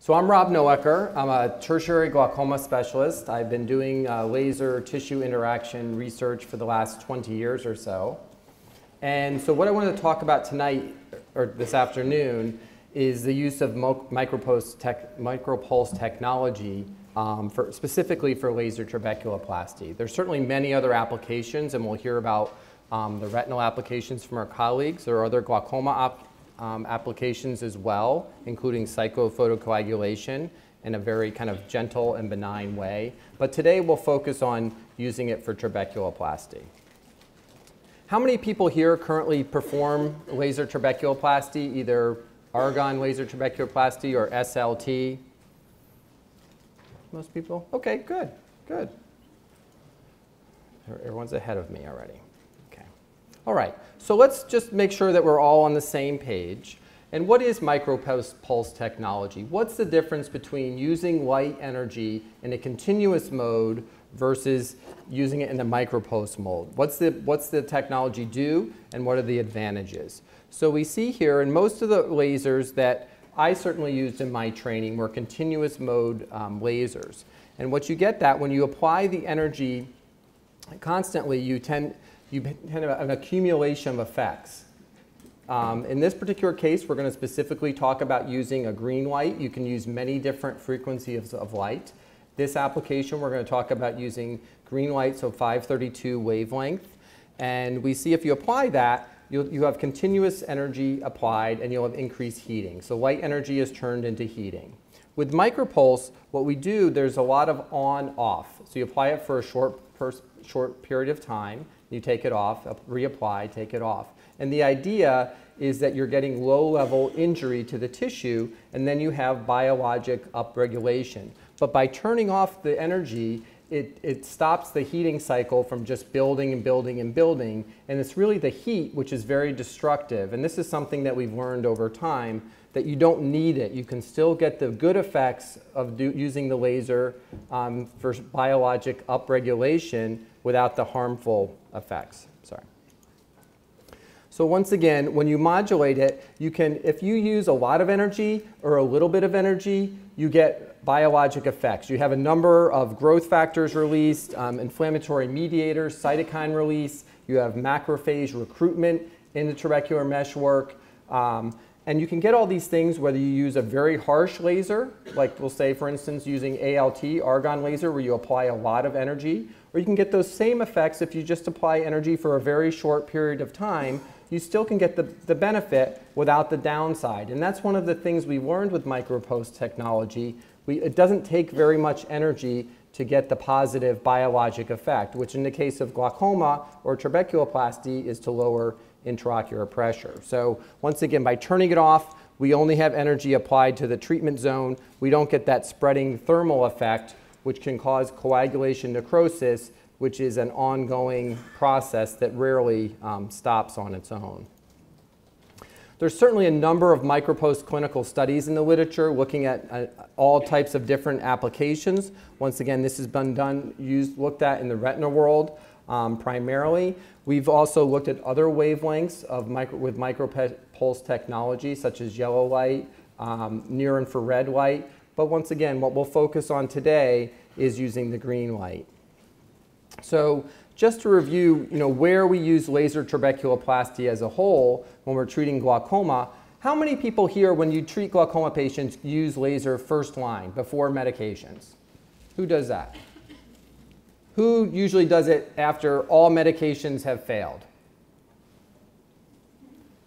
So I'm Rob Noecker. I'm a tertiary glaucoma specialist. I've been doing laser tissue interaction research for the last 20 years or so. And so what I wanted to talk about tonight, or this afternoon, is the use of MicroPulse technology specifically for laser trabeculoplasty. There's certainly many other applications, and we'll hear about the retinal applications from our colleagues. There are other glaucoma applications as well, including psychophotocoagulation in a very kind of gentle and benign way. But today we'll focus on using it for trabeculoplasty. How many people here currently perform laser trabeculoplasty, either argon laser trabeculoplasty or SLT? Most people? Okay, good, good. Everyone's ahead of me already. Okay. All right, so let's just make sure that we're all on the same page. And what is MicroPulse technology? What's the difference between using light energy in a continuous mode versus using it in the MicroPulse mode? What's the technology do, and what are the advantages? So we see here in most of the lasers that I certainly used in my training were continuous mode lasers. And what you get that when you apply the energy constantly, you tend to have an accumulation of effects. In this particular case, we're going to specifically talk about using a green light. You can use many different frequencies of light. This application, we're going to talk about using green light, so 532 wavelength. And we see if you apply that, you have continuous energy applied, and you'll have increased heating. So light energy is turned into heating. With MicroPulse, what we do, there's a lot of on-off. So you apply it for a short period of time. You take it off, reapply, take it off. And the idea is that you're getting low-level injury to the tissue, and then you have biologic upregulation. But by turning off the energy, it stops the heating cycle from just building and building and building. And it's really the heat which is very destructive. And this is something that we've learned over time, that you don't need it. You can still get the good effects of using the laser for biologic upregulation without the harmful effects. Sorry. So once again, when you modulate it, you can, if you use a lot of energy or a little bit of energy, you get biologic effects. You have a number of growth factors released, inflammatory mediators, cytokine release. You have macrophage recruitment in the trabecular meshwork. And you can get all these things whether you use a very harsh laser, like we'll say, for instance, using ALT, argon laser, where you apply a lot of energy, or you can get those same effects if you just apply energy for a very short period of time. You still can get the benefit without the downside. And that's one of the things we learned with MicroPulse technology. It doesn't take very much energy to get the positive biologic effect, which in the case of glaucoma or trabeculoplasty is to lower intraocular pressure. So once again, by turning it off, we only have energy applied to the treatment zone. We don't get that spreading thermal effect, which can cause coagulation necrosis, which is an ongoing process that rarely stops on its own. There's certainly a number of MicroPulse clinical studies in the literature looking at all types of different applications. Once again, this has been looked at in the retina world primarily. We've also looked at other wavelengths with MicroPulse technology, such as yellow light, near-infrared light. But once again, what we'll focus on today is using the green light. So just to review, where we use laser trabeculoplasty as a whole when we're treating glaucoma, how many people here, when you treat glaucoma patients, use laser first line before medications? Who does that? Who usually does it after all medications have failed?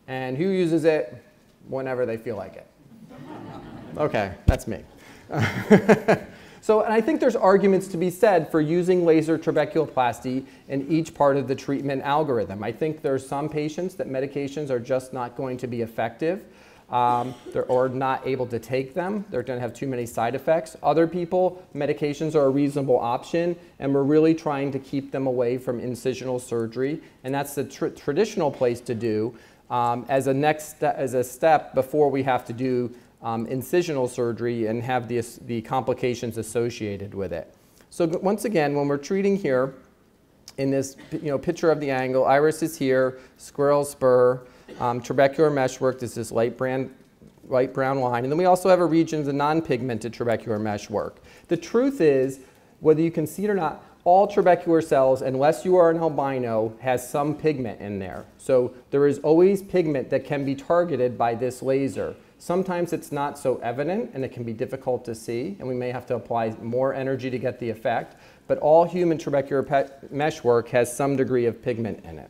And who uses it whenever they feel like it? Okay, that's me. So, and I think there's arguments to be said for using laser trabeculoplasty in each part of the treatment algorithm. I think there's some patients that medications are just not going to be effective or not able to take them. They're going to have too many side effects. Other people, medications are a reasonable option, and we're really trying to keep them away from incisional surgery. And that's the traditional place to do as a step before we have to do incisional surgery and have the complications associated with it. So once again, when we're treating here, in this picture of the angle, iris is here, scleral spur, trabecular meshwork, this is light band brown line. And then we also have a region of the non-pigmented trabecular meshwork. The truth is, whether you can see it or not, all trabecular cells, unless you are an albino, has some pigment in there. So there is always pigment that can be targeted by this laser. Sometimes it's not so evident and it can be difficult to see, and we may have to apply more energy to get the effect. But all human trabecular meshwork has some degree of pigment in it.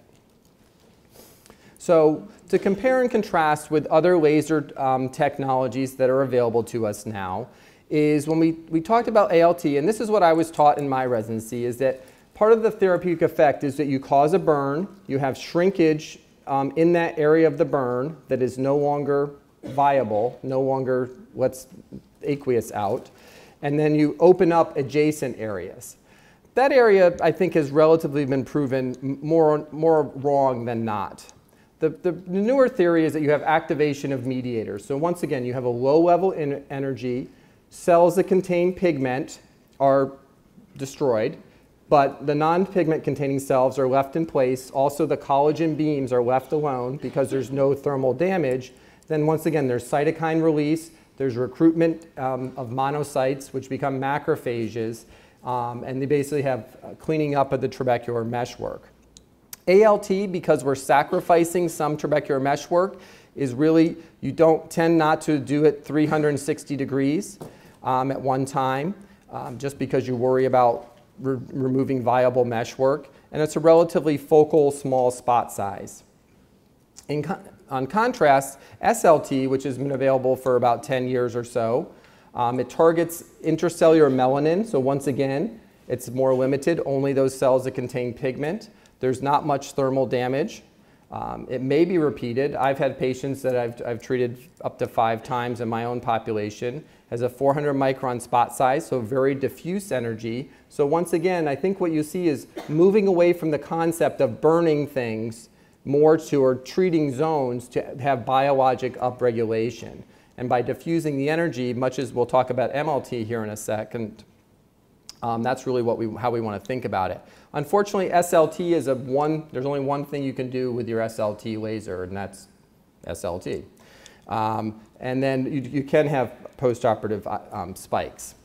So to compare and contrast with other laser technologies that are available to us now, is when we talked about ALT, and this is what I was taught in my residency, is that part of the therapeutic effect is that you cause a burn, you have shrinkage in that area of the burn that is no longer viable, no longer lets aqueous out, and then you open up adjacent areas. That area, I think, has relatively been proven more wrong than not. The newer theory is that you have activation of mediators. So once again, you have a low level energy. Cells that contain pigment are destroyed, but the non-pigment containing cells are left in place. Also, the collagen beams are left alone because there's no thermal damage. Then once again, there's cytokine release, there's recruitment of monocytes, which become macrophages, and they basically have cleaning up of the trabecular meshwork. ALT, because we're sacrificing some trabecular meshwork, is really, you don't tend not to do it 360 degrees at one time, just because you worry about removing viable meshwork, and it's a relatively focal small spot size. On contrast, SLT, which has been available for about 10 years or so, it targets intracellular melanin, so once again, it's more limited, only those cells that contain pigment. There's not much thermal damage. It may be repeated. I've had patients that I've treated up to 5 times in my own population. Has a 400 micron spot size, so very diffuse energy. So once again, I think what you see is moving away from the concept of burning things more to or treating zones to have biologic upregulation. And by diffusing the energy, much as we'll talk about MLT here in a second, that's really how we want to think about it. Unfortunately, SLT is there's only one thing you can do with your SLT laser, and that's SLT. And then you can have postoperative spikes.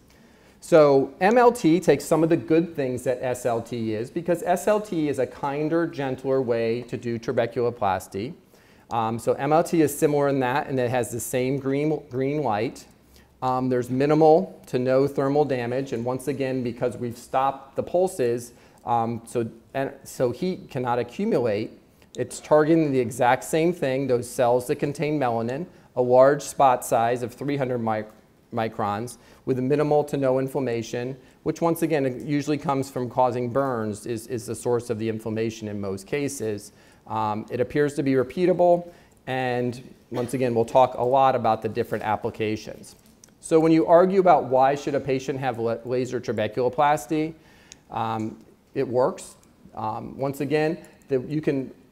So MLT takes some of the good things that SLT is, because SLT is a kinder, gentler way to do trabeculoplasty. So MLT is similar in that, and it has the same green light. There's minimal to no thermal damage, and once again, because we've stopped the pulses, so heat cannot accumulate, it's targeting the exact same thing, those cells that contain melanin, a large spot size of 300 microns with a minimal to no inflammation, which once again usually comes from causing burns, is the source of the inflammation in most cases. It appears to be repeatable, and once again, we'll talk a lot about the different applications. So when you argue about why should a patient have laser trabeculoplasty, it works. Once again,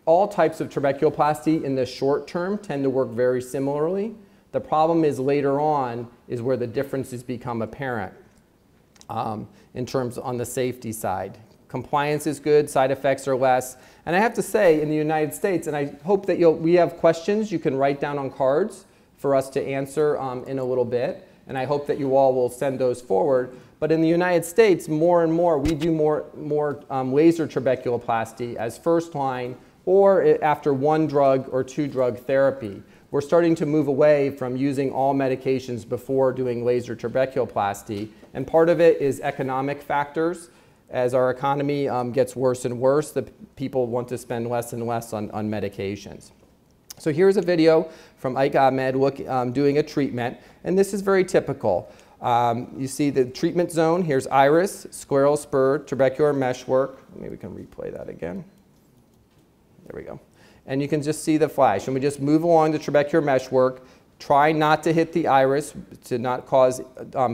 all types of trabeculoplasty in the short term tend to work very similarly. The problem is later on is where the differences become apparent in terms on the safety side. Compliance is good, side effects are less. And I have to say, in the United States, and I hope that we have questions you can write down on cards for us to answer in a little bit. And I hope that you all will send those forward. But in the United States, more and more, we do more laser trabeculoplasty as first line or after 1 drug or 2 drug therapy. We're starting to move away from using all medications before doing laser trabeculoplasty. And part of it is economic factors. As our economy gets worse and worse, the people want to spend less and less on medications. So here's a video from Ike Ahmed doing a treatment, and this is very typical. You see the treatment zone. Here's iris, scleral spur, trabecular meshwork. Maybe we can replay that again. There we go. And you can just see the flash. And we just move along the trabecular meshwork. Try not to hit the iris to not cause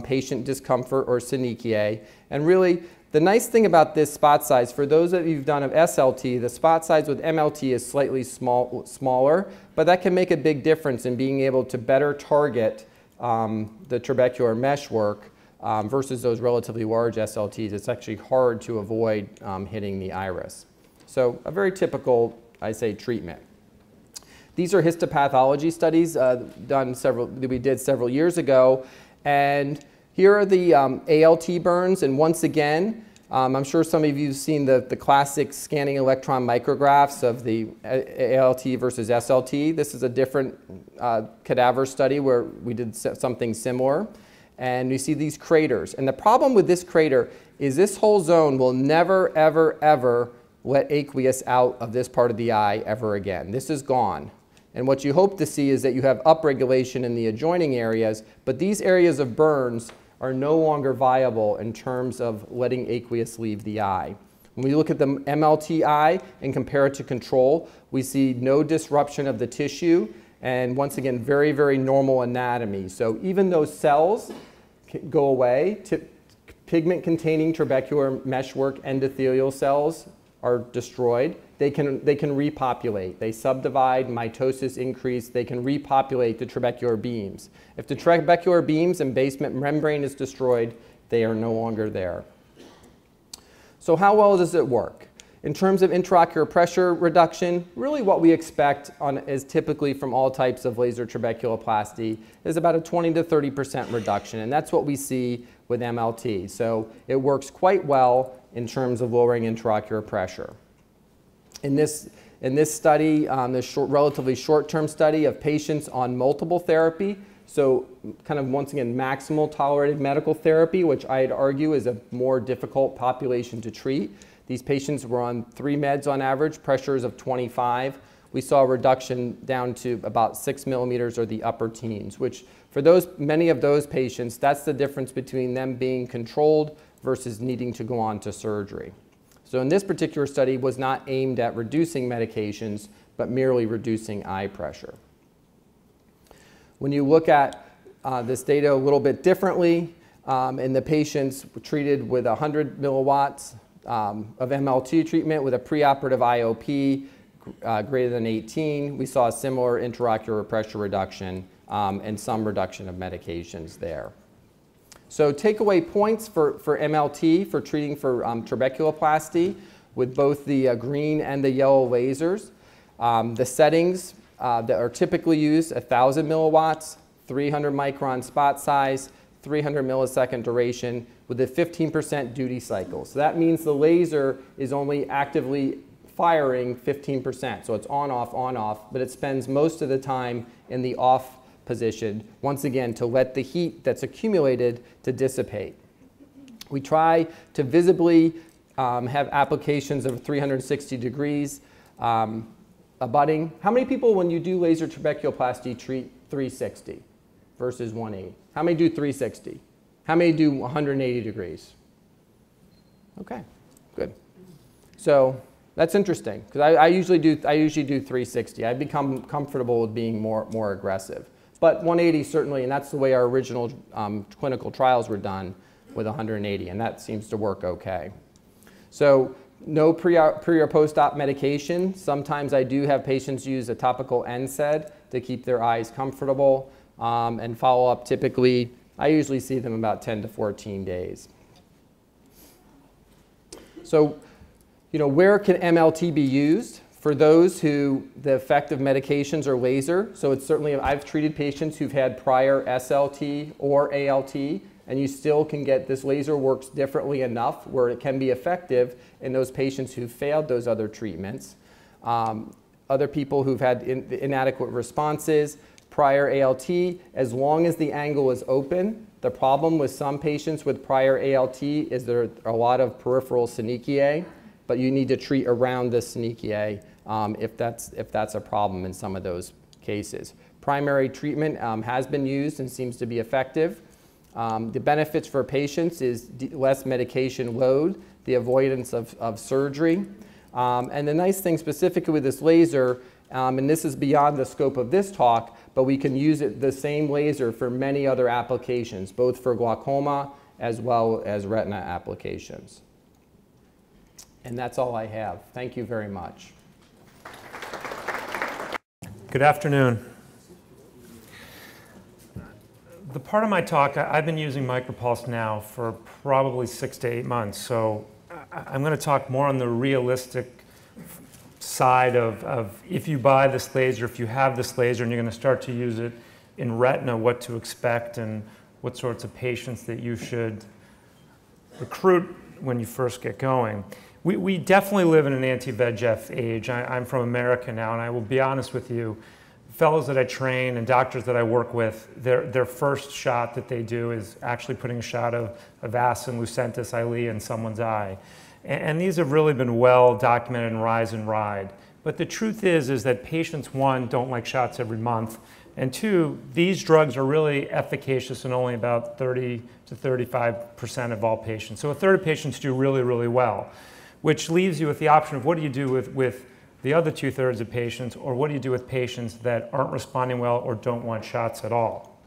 patient discomfort or synechiae. And really, the nice thing about this spot size, for those of you who've done of SLT, the spot size with MLT is slightly smaller, but that can make a big difference in being able to better target the trabecular meshwork versus those relatively large SLTs. It's actually hard to avoid hitting the iris. So a very typical, I say, treatment. These are histopathology studies that we did several years ago. And here are the ALT burns. And once again, I'm sure some of you have seen the classic scanning electron micrographs of the ALT versus SLT. This is a different cadaver study where we did something similar. And you see these craters. And the problem with this crater is this whole zone will never, ever, ever let aqueous out of this part of the eye ever again. This is gone. And what you hope to see is that you have upregulation in the adjoining areas, but these areas of burns are no longer viable in terms of letting aqueous leave the eye. When we look at the MLT eye and compare it to control, we see no disruption of the tissue, and once again, very, very normal anatomy. So even though cells go away, pigment-containing trabecular meshwork endothelial cells are destroyed, they can repopulate. They subdivide, mitosis increase, they can repopulate the trabecular beams. If the trabecular beams and basement membrane is destroyed, they are no longer there. So how well does it work? In terms of intraocular pressure reduction, really what we expect is typically from all types of laser trabeculoplasty is about a 20 to 30% reduction, and that's what we see with MLT. So it works quite well in terms of lowering intraocular pressure. In this study, this relatively short-term study of patients on multiple therapy, so kind of once again maximal tolerated medical therapy, which I'd argue is a more difficult population to treat. These patients were on 3 meds on average, pressures of 25. We saw a reduction down to about 6 millimeters or the upper teens, which for many of those patients, that's the difference between them being controlled versus needing to go on to surgery. So in this particular study was not aimed at reducing medications, but merely reducing eye pressure. When you look at this data a little bit differently, in the patients treated with 100 milliwatts of MLT treatment with a preoperative IOP greater than 18, we saw a similar intraocular pressure reduction and some reduction of medications there. So takeaway points for MLT for treating for trabeculoplasty with both the green and the yellow lasers. The settings that are typically used, 1,000 milliwatts, 300 micron spot size, 300 millisecond duration with a 15% duty cycle. So that means the laser is only actively firing 15%. So it's on, off, but it spends most of the time in the off position, once again, to let the heat that's accumulated to dissipate. We try to visibly have applications of 360 degrees abutting. How many people, when you do laser trabeculoplasty, treat 360 versus 180? How many do 360? How many do 180 degrees? Okay, good. So that's interesting, because I usually do 360. I've become comfortable with being more aggressive. But 180 certainly, and that's the way our original clinical trials were done with 180, and that seems to work okay. So no pre or post-op medication. Sometimes I do have patients use a topical NSAID to keep their eyes comfortable, and follow up typically, I usually see them about 10 to 14 days. So, where can MLT be used? For those who the effect of medications are laser, so it's certainly, I've treated patients who've had prior SLT or ALT, and you still can get, this laser works differently enough where it can be effective in those patients who've failed those other treatments. Other people who've had inadequate responses, prior ALT, as long as the angle is open. The problem with some patients with prior ALT is there are a lot of peripheral synechiae, but you need to treat around the synechiae if that's a problem in some of those cases. Primary treatment has been used and seems to be effective. The benefits for patients is less medication load, the avoidance of surgery. And the nice thing specifically with this laser, and this is beyond the scope of this talk, but we can use the same laser for many other applications, both for glaucoma as well as retina applications. And that's all I have. Thank you very much. Good afternoon. The part of my talk, I've been using MicroPulse now for probably 6 to 8 months, so I'm going to talk more on the realistic side of if you buy this laser, if you have this laser and you're going to start to use it in retina, what to expect and what sorts of patients that you should recruit when you first get going. We definitely live in an anti-VEGF age. I'm from America now, and I will be honest with you, fellows that I train and doctors that I work with, their first shot that they do is actually putting a shot of Avastin, Lucentis, Eylea in someone's eye. And these have really been well documented in Rise and Ride. But the truth is that patients, one, don't like shots every month, and two, these drugs are really efficacious in only about 30 to 35% of all patients. So a third of patients do really, really well, which leaves you with the option of what do you do with the other 2/3 of patients, or what do you do with patients that aren't responding well or don't want shots at all?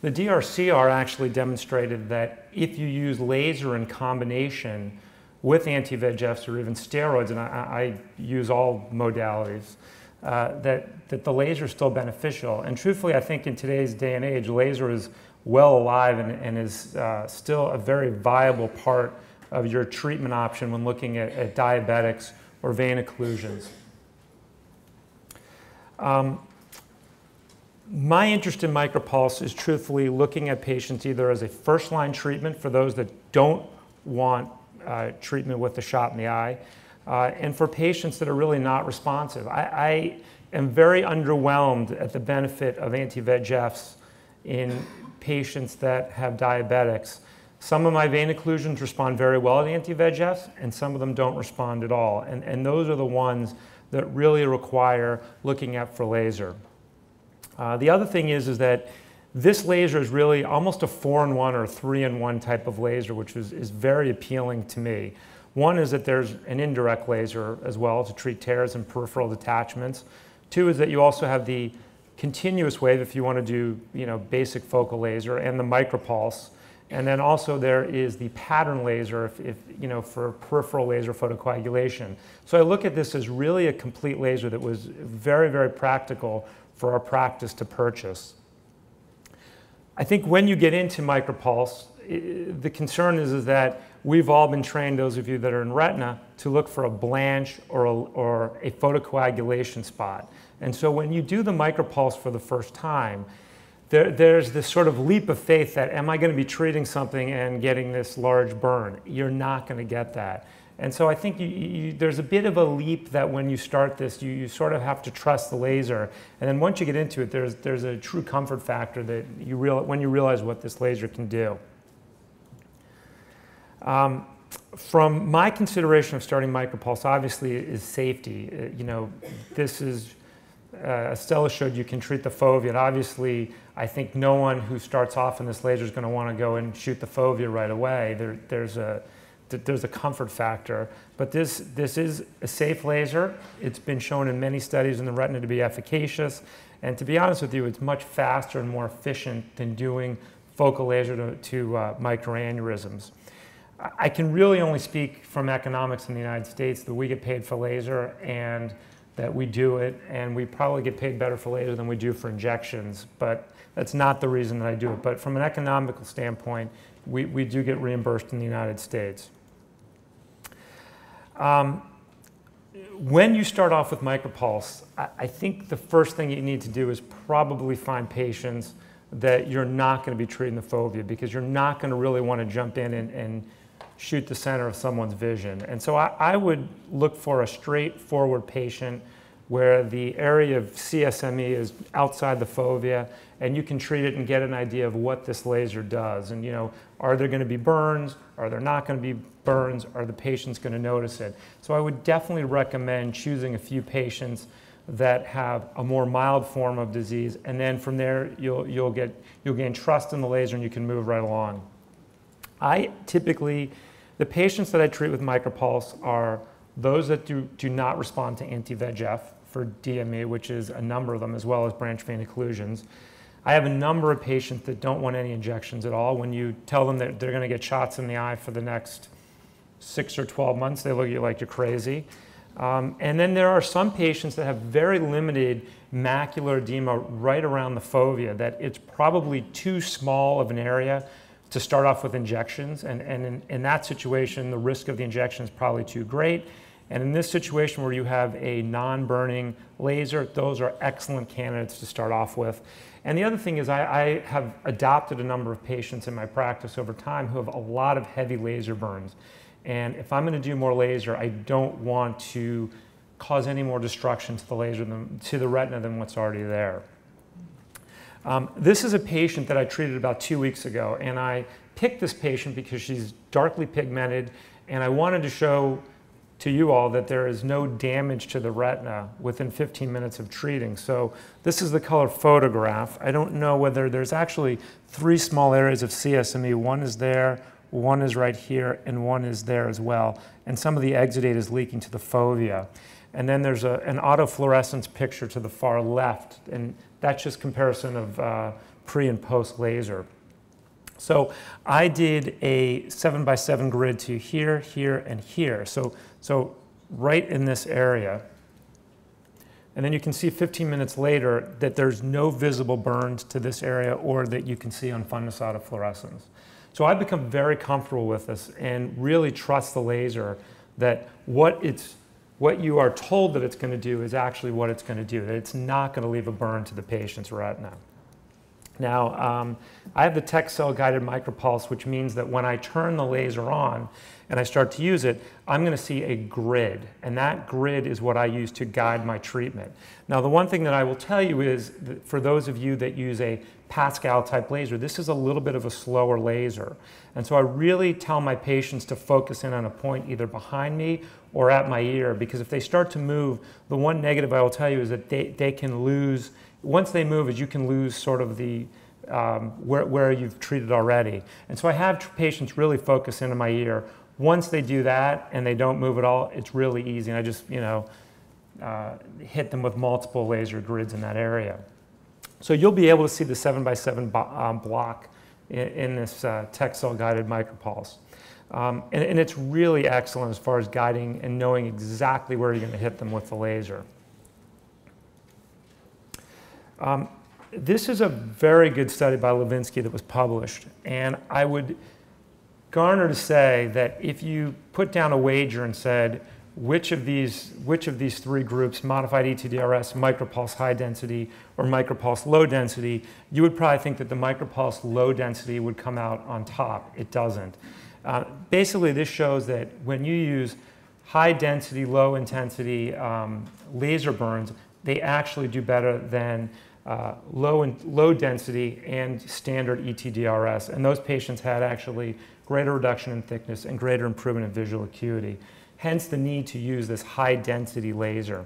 The DRCR actually demonstrated that if you use laser in combination with anti-VEGFs or even steroids, and I use all modalities, that the laser is still beneficial. And truthfully, I think in today's day and age, laser is well alive and is still a very viable part of your treatment option when looking at diabetics or vein occlusions. My interest in MicroPulse is truthfully looking at patients either as a first-line treatment for those that don't want treatment with the shot in the eye, and for patients that are really not responsive. I am very underwhelmed at the benefit of anti-VEGFs in patients that have diabetics. Some of my vein occlusions respond very well to anti-VEGFs, and some of them don't respond at all. And those are the ones that really require looking at for laser. The other thing is that this laser is really almost a 4-in-1 or a 3-in-1 type of laser, which is very appealing to me. One is that there's an indirect laser as well to treat tears and peripheral detachments. Two is that you also have the continuous wave if you want to do basic focal laser, and the MicroPulse. And then also there is the pattern laser for peripheral laser photocoagulation. So I look at this as really a complete laser that was very, very practical for our practice to purchase. I think when you get into MicroPulse, the concern is that we've all been trained, those of you that are in retina, to look for a blanch or a photocoagulation spot. And so when you do the MicroPulse for the first time, there's this sort of leap of faith that, am I going to be treating something and getting this large burn? You're not going to get that. And so I think there's a bit of a leap that when you start this, you sort of have to trust the laser. And then once you get into it, there's a true comfort factor that when you realize what this laser can do. From my consideration of starting MicroPulse, obviously, is safety. This is, Estella showed you can treat the fovea, and obviously, I think no one who starts off in this laser is going to want to go and shoot the fovea right away. There's a comfort factor, but this is a safe laser. It's been shown in many studies in the retina to be efficacious, and to be honest with you, it's much faster and more efficient than doing focal laser to microaneurysms. I can really only speak from economics in the United States that we get paid for laser and that we do it, and we probably get paid better for laser than we do for injections, but that's not the reason that I do it. But from an economical standpoint, we do get reimbursed in the United States. When you start off with MicroPulse, I think the first thing you need to do is probably find patients that you're not going to be treating the fovea, because you're not going to really want to jump in and shoot the center of someone's vision. And so I would look for a straightforward patient where the area of CSME is outside the fovea, and you can treat it and get an idea of what this laser does. And are there going to be burns? Are there not going to be burns? Are the patients going to notice it? So I would definitely recommend choosing a few patients that have a more mild form of disease, and then from there you'll gain trust in the laser and you can move right along. The patients that I treat with MicroPulse are those that do not respond to anti-VEGF for DME, which is a number of them, as well as branch vein occlusions. I have a number of patients that don't want any injections at all. When you tell them that they're going to get shots in the eye for the next 6 or 12 months, they look at you like you're crazy. And then there are some patients that have very limited macular edema right around the fovea, that it's probably too small of an area to start off with injections. And in that situation, the risk of the injection is probably too great. And in this situation where you have a non-burning laser, those are excellent candidates to start off with. And the other thing is I have adopted a number of patients in my practice over time who have a lot of heavy laser burns. And if I'm going to do more laser, I don't want to cause any more destruction to the laser to the retina than what's already there. This is a patient that I treated about 2 weeks ago, and I picked this patient because she's darkly pigmented, and I wanted to show to you all that there is no damage to the retina within 15 minutes of treating. So this is the color photograph. I don't know whether there's actually 3 small areas of CSME. One is there, one is right here, and one is there as well. And some of the exudate is leaking to the fovea. And then there's an autofluorescence picture to the far left, and that's just comparison of pre and post laser. So I did a 7x7 grid to here, here, and here. So right in this area. And then you can see 15 minutes later that there's no visible burns to this area or that you can see on fundus autofluorescence. So I've become very comfortable with this and really trust the laser that what you are told that it's going to do is actually what it's going to do, that it's not going to leave a burn to the patient's retina. Now, I have the tech cell guided micropulse, which means that when I turn the laser on and I start to use it, I'm going to see a grid, and that grid is what I use to guide my treatment. Now, the one thing that I will tell you is that for those of you that use a Pascal type laser, this is a little bit of a slower laser. And so I really tell my patients to focus in on a point either behind me or at my ear, because if they start to move, the one negative I will tell you is that they can lose, once they move, is you can lose sort of the where you've treated already. And so I have patients really focus into my ear. Once they do that and they don't move at all, it's really easy. And I just, hit them with multiple laser grids in that area. So you'll be able to see the 7x7 block in this tech cell guided micropulse. And it's really excellent as far as guiding and knowing exactly where you're going to hit them with the laser. This is a very good study by Lavinsky that was published, and I would garner to say that if you put down a wager and said which of these 3 groups, modified ETDRS, micropulse high density, or micropulse low density, you would probably think that the micropulse low density would come out on top. It doesn't. Basically, this shows that when you use high density, low intensity laser burns, they actually do better than low density and standard ETDRS. And those patients had actually greater reduction in thickness and greater improvement in visual acuity. Hence the need to use this high density laser.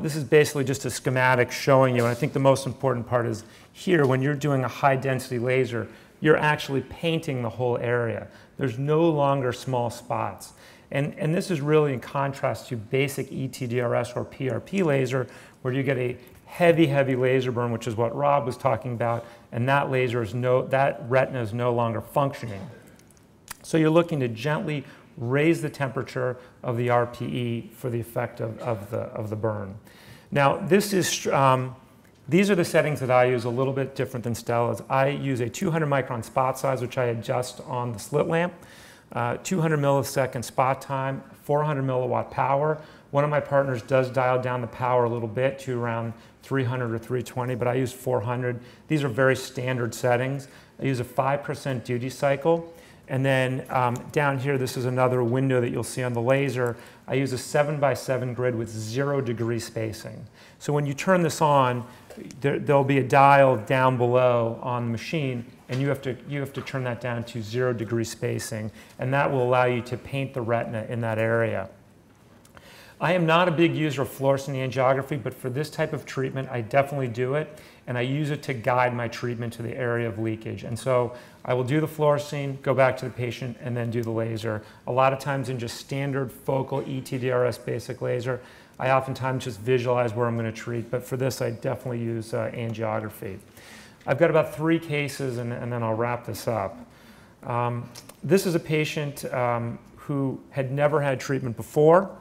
This is basically just a schematic showing you, and I think the most important part is here, when you're doing a high density laser, you're actually painting the whole area. There's no longer small spots. And this is really in contrast to basic ETDRS or PRP laser, where you get a heavy, heavy laser burn, which is what Rob was talking about, and that that retina is no longer functioning. So you're looking to gently raise the temperature of the RPE for the effect of the burn. Now, these are the settings that I use, a little bit different than Stella's. I use a 200 micron spot size, which I adjust on the slit lamp, 200 millisecond spot time, 400 milliwatt power. One of my partners does dial down the power a little bit to around 300 or 320, but I use 400. These are very standard settings. I use a 5% duty cycle. And then down here, this is another window that you'll see on the laser. I use a 7x7 grid with 0 degree spacing. So when you turn this on, there'll be a dial down below on the machine, and you have to turn that down to 0 degree spacing, and that will allow you to paint the retina in that area. I am not a big user of fluorescein angiography, but for this type of treatment, I definitely do it, and I use it to guide my treatment to the area of leakage. And so I will do the fluorescein, go back to the patient, and then do the laser. A lot of times in just standard focal ETDRS basic laser, I oftentimes just visualize where I'm going to treat, but for this, I definitely use angiography. I've got about 3 cases, and then I'll wrap this up. This is a patient who had never had treatment before.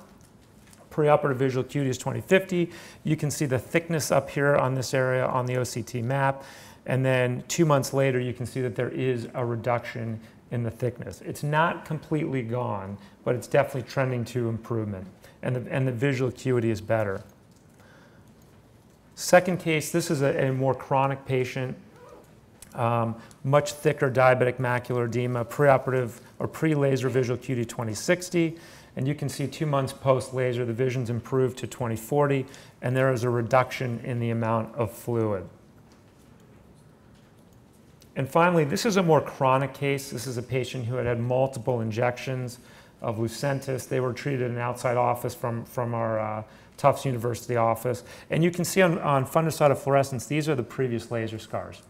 Preoperative visual acuity is 20/50. You can see the thickness up here on this area on the OCT map. And then 2 months later, you can see that there is a reduction in the thickness. It's not completely gone, but it's definitely trending to improvement, and the visual acuity is better. Second case, this is a more chronic patient, much thicker diabetic macular edema, preoperative or pre-laser visual acuity 2060, and you can see 2 months post-laser, the vision's improved to 2040, and there is a reduction in the amount of fluid. And finally, this is a more chronic case. This is a patient who had had multiple injections of Lucentis. They were treated in an outside office from our Tufts University office. And you can see on fundus autofluorescence, these are the previous laser scars.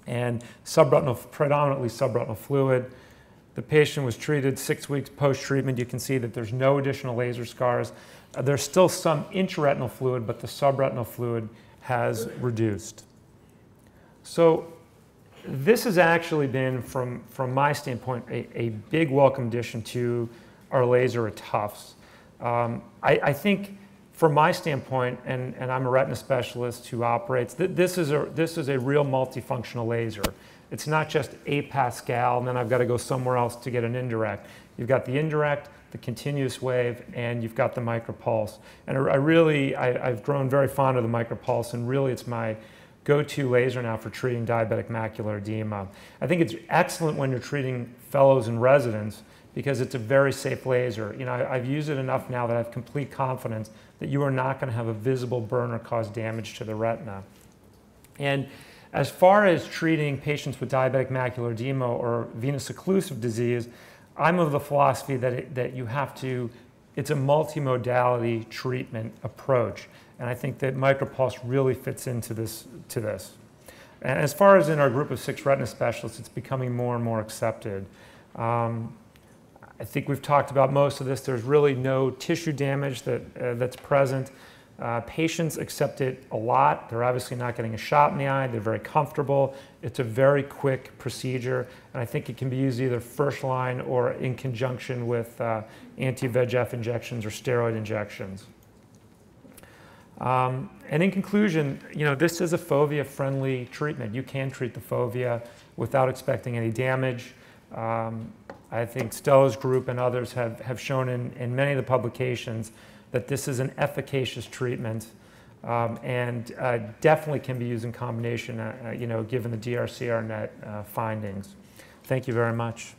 And predominantly subretinal fluid. The patient was treated 6 weeks post-treatment. You can see that there's no additional laser scars. There's still some intraretinal fluid, but the subretinal fluid has reduced. So this has actually been, from my standpoint, a big welcome addition to our laser at Tufts. I think, from my standpoint, and I'm a retina specialist who operates, this is a real multifunctional laser. It's not just 8 Pascal, and then I've got to go somewhere else to get an indirect. You've got the indirect, the continuous wave, and you've got the MicroPulse. And I've grown very fond of the MicroPulse, and really it's my go-to laser now for treating diabetic macular edema. I think it's excellent when you're treating fellows and residents because it's a very safe laser. You know, I've used it enough now that I have complete confidence that you are not going to have a visible burn or cause damage to the retina. And as far as treating patients with diabetic macular edema or venous occlusive disease, I'm of the philosophy that you have to, it's a multimodality treatment approach. And I think that MicroPulse really fits into this. And as far as in our group of 6 retina specialists, it's becoming more and more accepted. I think we've talked about most of this. There's really no tissue damage that's present. Patients accept it a lot. They're obviously not getting a shot in the eye. They're very comfortable. It's a very quick procedure, and I think it can be used either first line or in conjunction with anti-VEGF injections or steroid injections. And in conclusion, you know, this is a fovea-friendly treatment. You can treat the fovea without expecting any damage. I think Stella's group and others have shown in many of the publications that this is an efficacious treatment and definitely can be used in combination, you know, given the DRCR net findings. Thank you very much.